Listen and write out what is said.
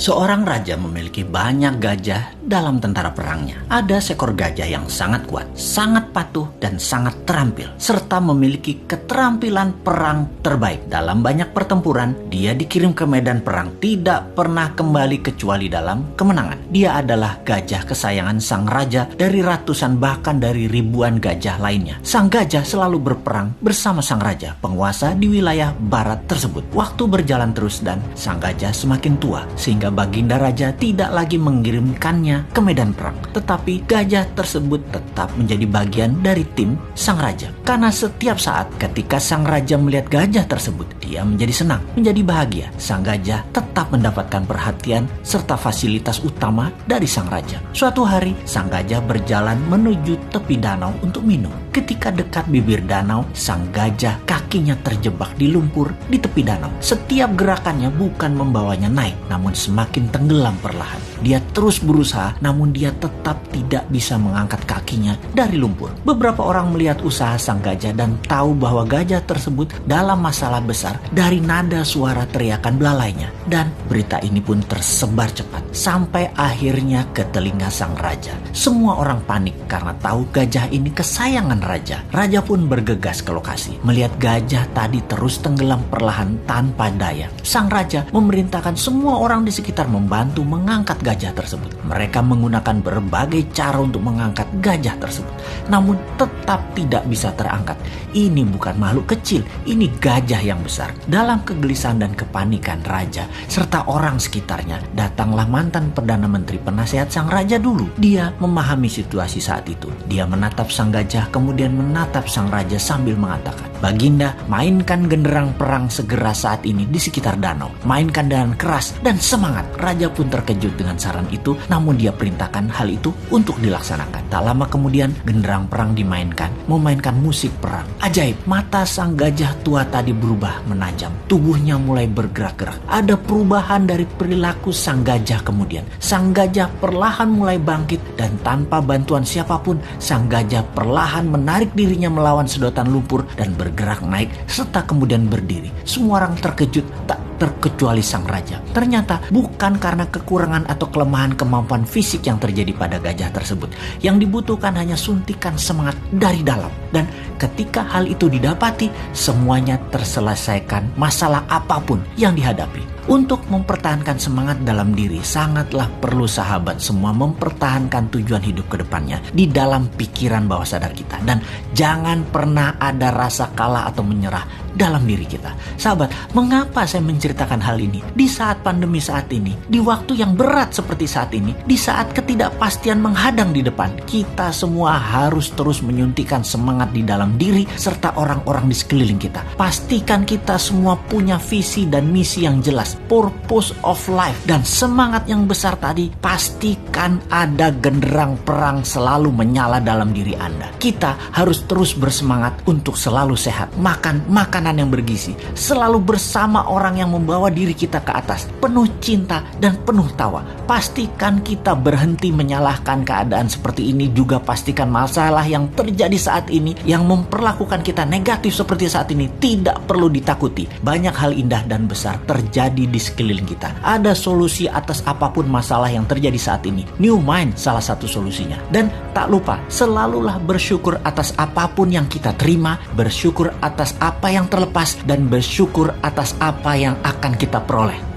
Seorang raja memiliki banyak gajah dalam tentara perangnya. Ada seekor gajah yang sangat kuat, sangat patuh, dan sangat terampil, serta memiliki keterampilan perang terbaik. Dalam banyak pertempuran, dia dikirim ke medan perang, tidak pernah kembali kecuali dalam kemenangan. Dia adalah gajah kesayangan sang raja dari ratusan bahkan dari ribuan gajah lainnya. Sang gajah selalu berperang bersama sang raja, penguasa di wilayah barat tersebut. Waktu berjalan terus dan sang gajah semakin tua, sehingga baginda raja tidak lagi mengirimkannya ke medan perang. Tetapi gajah tersebut tetap menjadi bagian dari tim sang raja. Karena setiap saat ketika sang raja melihat gajah tersebut, dia menjadi senang, menjadi bahagia. Sang gajah tetap mendapatkan perhatian serta fasilitas utama dari sang raja. Suatu hari, sang gajah berjalan menuju tepi danau untuk minum. Ketika dekat bibir danau, sang gajah kakinya terjebak di lumpur di tepi danau. Setiap gerakannya bukan membawanya naik, namun semakin tenggelam perlahan. Dia terus berusaha, namun dia tetap tidak bisa mengangkat kakinya dari lumpur. Beberapa orang melihat usaha sang gajah dan tahu bahwa gajah tersebut dalam masalah besar dari nada suara teriakan belalainya. Dan berita ini pun tersebar cepat sampai akhirnya ke telinga sang raja. Semua orang panik karena tahu gajah ini kesayangan raja. Raja pun bergegas ke lokasi. Melihat gajah tadi terus tenggelam perlahan tanpa daya, sang raja memerintahkan semua orang di sekitar membantu mengangkat gajah tersebut. Mereka menggunakan berbagai cara untuk mengangkat gajah tersebut, namun tetap tidak bisa terangkat. Ini bukan makhluk kecil, ini gajah yang besar. Dalam kegelisahan dan kepanikan raja serta orang sekitarnya, datanglah mantan Perdana Menteri penasehat sang raja dulu. Dia memahami situasi saat itu. Dia menatap sang gajah, kemudian menatap sang raja sambil mengatakan, "Baginda, mainkan genderang perang segera saat ini di sekitar danau. Mainkan dengan keras dan semangat." Raja pun terkejut dengan saran itu, namun dia perintahkan hal itu untuk dilaksanakan. Tak lama kemudian, genderang perang dimainkan, memainkan musik perang. Ajaib, mata sang gajah tua tadi berubah menajam. Tubuhnya mulai bergerak-gerak. Ada perubahan dari perilaku sang gajah kemudian. Sang gajah perlahan mulai bangkit dan tanpa bantuan siapapun, sang gajah perlahan menarik dirinya melawan sedotan lumpur dan bergerak naik serta kemudian berdiri. Semua orang terkejut, tak terkecuali sang raja. Ternyata bukan karena kekurangan atau kelemahan kemampuan fisik yang terjadi pada gajah tersebut. Yang dibutuhkan hanya suntikan semangat dari dalam. Dan ketika hal itu didapati, semuanya terselesaikan masalah apapun yang dihadapi. Untuk mempertahankan semangat dalam diri, sangatlah perlu sahabat semua mempertahankan tujuan hidup ke depannya di dalam pikiran bawah sadar kita. Dan jangan pernah ada rasa kalah atau menyerah dalam diri kita. Sahabat, mengapa saya menceritakan hal ini? Di saat pandemi saat ini, di waktu yang berat seperti saat ini, di saat ketidakpastian menghadang di depan, kita semua harus terus menyuntikkan semangat di dalam diri serta orang-orang di sekeliling kita. Pastikan kita semua punya visi dan misi yang jelas, purpose of life, dan semangat yang besar tadi. Pastikan ada genderang perang selalu menyala dalam diri Anda. Kita harus terus bersemangat untuk selalu sehat, makan makanan yang bergizi, selalu bersama orang yang membawa diri kita ke atas, penuh cinta dan penuh tawa. Pastikan kita berhenti menyalahkan keadaan seperti ini. Juga pastikan masalah yang terjadi saat ini yang memperlakukan kita negatif seperti saat ini tidak perlu ditakuti. Banyak hal indah dan besar terjadi di sekeliling kita. Ada solusi atas apapun masalah yang terjadi saat ini. New Mind salah satu solusinya. Dan tak lupa, selalulah bersyukur atas apapun yang kita terima, bersyukur atas apa yang terlepas, dan bersyukur atas apa yang akan kita peroleh.